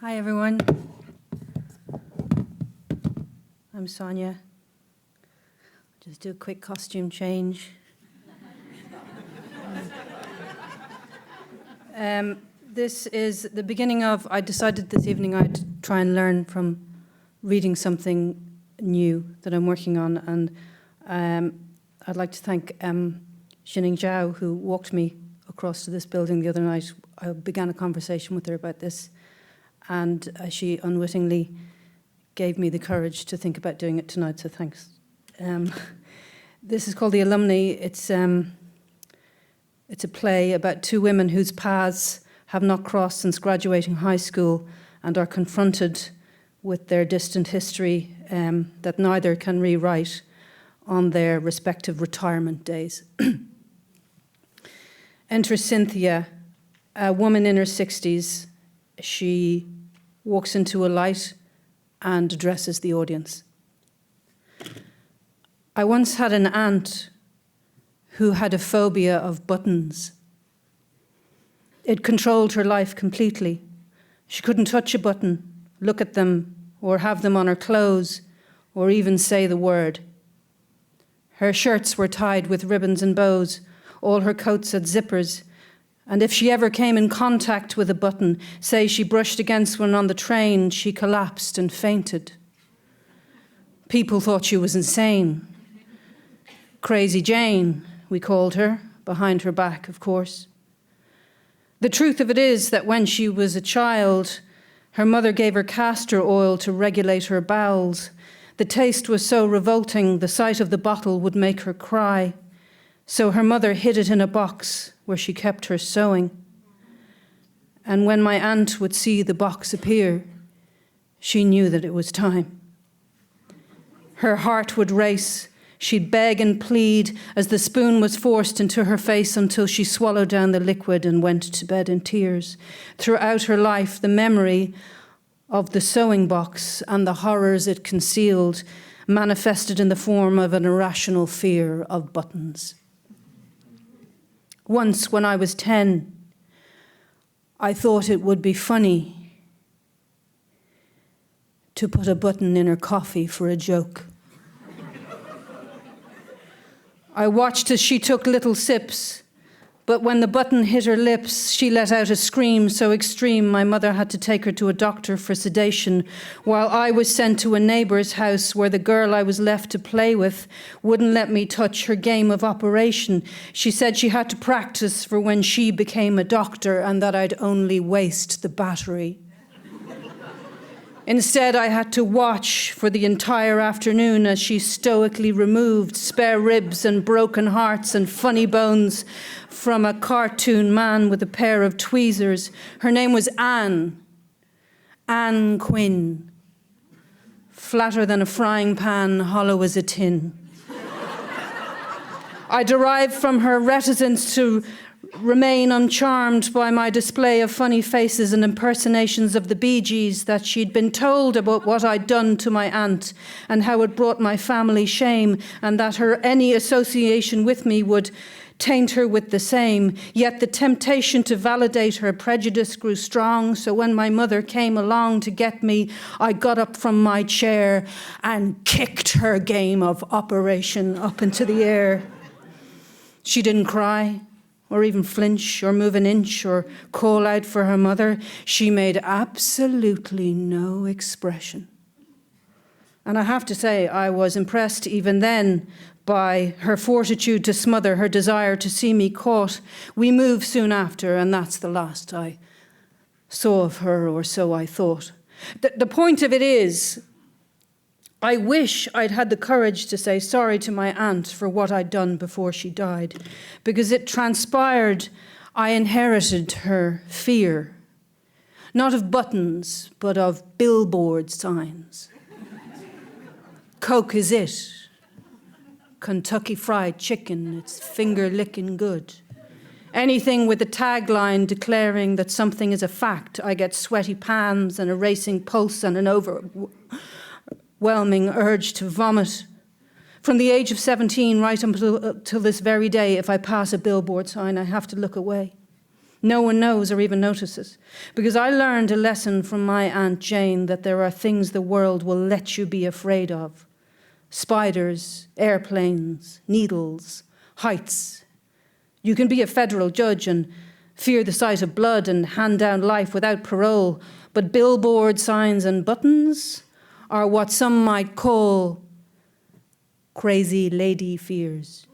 Hi, everyone. I'm Sonya. Just do a quick costume change. This is the beginning of, I decided this evening I'd try and learn from reading something new that I'm working on, and I'd like to thank Xining Zhao, who walked me across to this building the other night. I began a conversation with her about this, and she unwittingly gave me the courage to think about doing it tonight, so thanks. This is called The Alumni. It's a play about two women whose paths have not crossed since graduating high school and are confronted with their distant history that neither can rewrite on their respective retirement days. Enter Cynthia, a woman in her 60s. She walks into a light and addresses the audience. I once had an aunt who had a phobia of buttons. It controlled her life completely. She couldn't touch a button, look at them, or have them on her clothes, or even say the word. Her shirts were tied with ribbons and bows, all her coats had zippers, and if she ever came in contact with a button, say she brushed against one on the train, she collapsed and fainted. People thought she was insane. Crazy Jane, we called her, behind her back, of course. The truth of it is that when she was a child, her mother gave her castor oil to regulate her bowels. The taste was so revolting, the sight of the bottle would make her cry. So her mother hid it in a box where she kept her sewing. And when my aunt would see the box appear, she knew that it was time. Her heart would race. She'd beg and plead as the spoon was forced into her face until she swallowed down the liquid and went to bed in tears. Throughout her life, the memory of the sewing box and the horrors it concealed manifested in the form of an irrational fear of buttons. Once, when I was 10, I thought it would be funny to put a button in her coffee for a joke. I watched as she took little sips, but when the button hit her lips, she let out a scream so extreme my mother had to take her to a doctor for sedation, while I was sent to a neighbour's house where the girl I was left to play with wouldn't let me touch her game of operation. She said she had to practice for when she became a doctor and that I'd only waste the battery. Instead, I had to watch for the entire afternoon as she stoically removed spare ribs and broken hearts and funny bones from a cartoon man with a pair of tweezers. Her name was Anne Quinn. Flatter than a frying pan, hollow as a tin. I derived from her reticence to remain uncharmed by my display of funny faces and impersonations of the Bee Gees that she'd been told about what I'd done to my aunt and how it brought my family shame, and that any association with me would taint her with the same. Yet the temptation to validate her prejudice grew strong, so when my mother came along to get me, I got up from my chair and kicked her game of operation up into the air. She didn't cry, or even flinch, or move an inch, or call out for her mother. She made absolutely no expression. And I have to say, I was impressed even then by her fortitude to smother her desire to see me caught. We moved soon after, and that's the last I saw of her, or so I thought. The point of it is, I wish I'd had the courage to say sorry to my aunt for what I'd done before she died, because it transpired I inherited her fear, not of buttons, but of billboard signs. Coke is it. Kentucky Fried Chicken, it's finger-licking good. Anything with a tagline declaring that something is a fact, I get sweaty palms and a racing pulse and an overwhelming urge to vomit. From the age of 17 right until this very day, if I pass a billboard sign, I have to look away. No one knows or even notices, because I learned a lesson from my Aunt Jane that there are things the world will let you be afraid of. Spiders, airplanes, needles, heights. You can be a federal judge and fear the sight of blood and hand down life without parole, but billboard signs and buttons are what some might call crazy lady fears.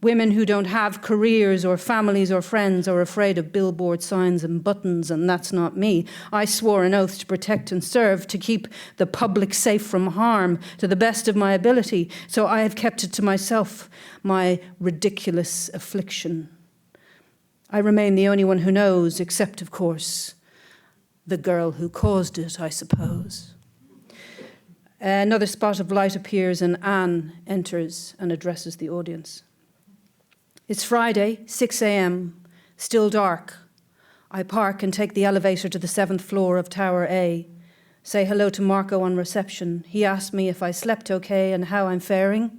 Women who don't have careers or families or friends are afraid of billboard signs and buttons, and that's not me. I swore an oath to protect and serve, to keep the public safe from harm to the best of my ability, so I have kept it to myself, my ridiculous affliction. I remain the only one who knows, except, of course, the girl who caused it, I suppose. Another spot of light appears and Anne enters and addresses the audience. It's Friday, 6 a.m., still dark. I park and take the elevator to the 7th floor of Tower A. Say hello to Marco on reception. He asked me if I slept okay and how I'm faring.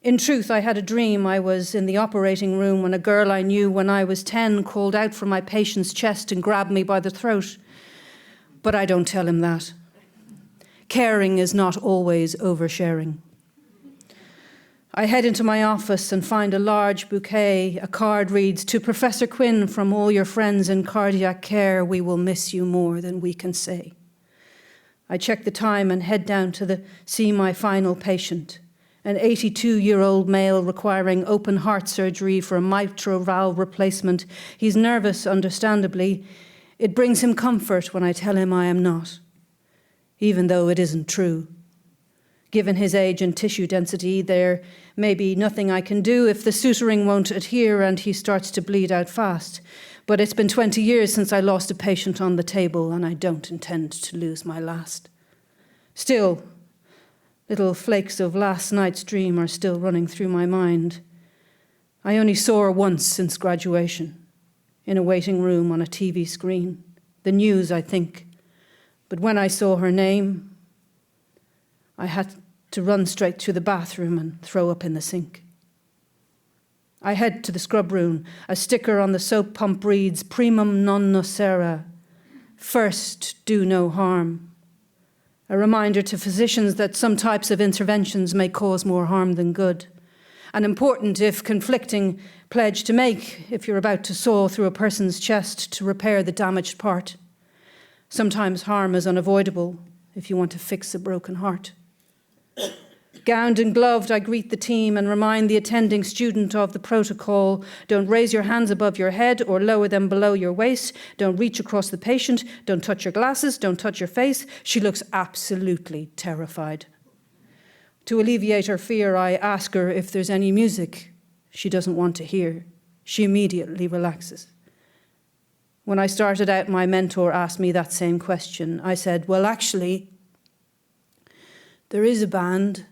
In truth, I had a dream. I was in the operating room when a girl I knew when I was 10 crawled out from my patient's chest and grabbed me by the throat. But I don't tell him that. Caring is not always oversharing. I head into my office and find a large bouquet. A card reads, "To Professor Quinn from all your friends in cardiac care, we will miss you more than we can say." I check the time and head down to see my final patient, an 82-year-old male requiring open heart surgery for a mitral valve replacement. He's nervous, understandably. It brings him comfort when I tell him I am not, even though it isn't true. Given his age and tissue density, there may be nothing I can do if the suturing won't adhere and he starts to bleed out fast. But it's been 20 years since I lost a patient on the table, and I don't intend to lose my last. Still, little flakes of last night's dream are still running through my mind. I only saw her once since graduation, in a waiting room on a TV screen. The news, I think. But when I saw her name, I had to run straight to the bathroom and throw up in the sink. I head to the scrub room. A sticker on the soap pump reads, "Primum non nocere," first, do no harm. A reminder to physicians that some types of interventions may cause more harm than good. An important, if conflicting, pledge to make if you're about to saw through a person's chest to repair the damaged part. Sometimes harm is unavoidable if you want to fix a broken heart. Gowned and gloved, I greet the team and remind the attending student of the protocol. Don't raise your hands above your head or lower them below your waist. Don't reach across the patient. Don't touch your glasses. Don't touch your face. She looks absolutely terrified. To alleviate her fear, I ask her if there's any music she doesn't want to hear. She immediately relaxes. When I started out, my mentor asked me that same question. I said, "Well, actually, there is a band.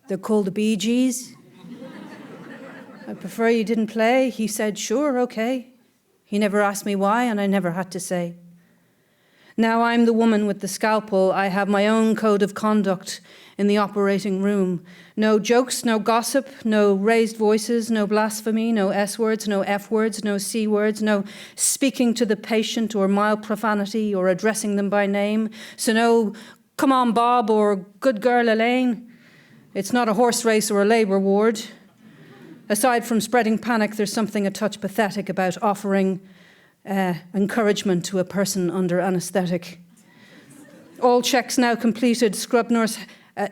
They're called the Bee Gees. I prefer you didn't play." He said, "Sure, okay." He never asked me why, and I never had to say. Now I'm the woman with the scalpel. I have my own code of conduct in the operating room. No jokes, no gossip, no raised voices, no blasphemy, no S words, no F words, no C words, no speaking to the patient or mild profanity or addressing them by name. So no, "Come on, Bob," or "Good girl, Elaine." It's not a horse race or a labour ward. Aside from spreading panic, there's something a touch pathetic about offering encouragement to a person under anaesthetic. All checks now completed. Scrub nurse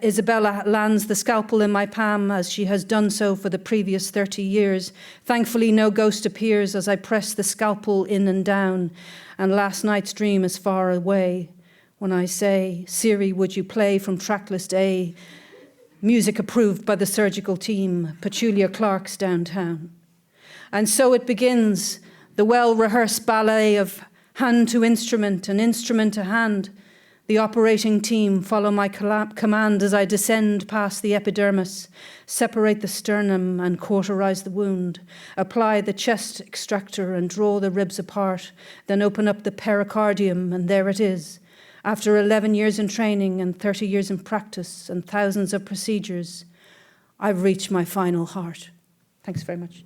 Isabella lands the scalpel in my palm, as she has done so for the previous 30 years. Thankfully, no ghost appears as I press the scalpel in and down, and last night's dream is far away. When I say, "Siri, would you play from tracklist A?" Music approved by the surgical team, Petulia Clark's Downtown. And so it begins, the well-rehearsed ballet of hand to instrument and instrument to hand. The operating team follow my command as I descend past the epidermis, separate the sternum and cauterize the wound, apply the chest extractor and draw the ribs apart, then open up the pericardium, and there it is. After 11 years in training and 30 years in practice and thousands of procedures, I've reached my final heart. Thanks very much.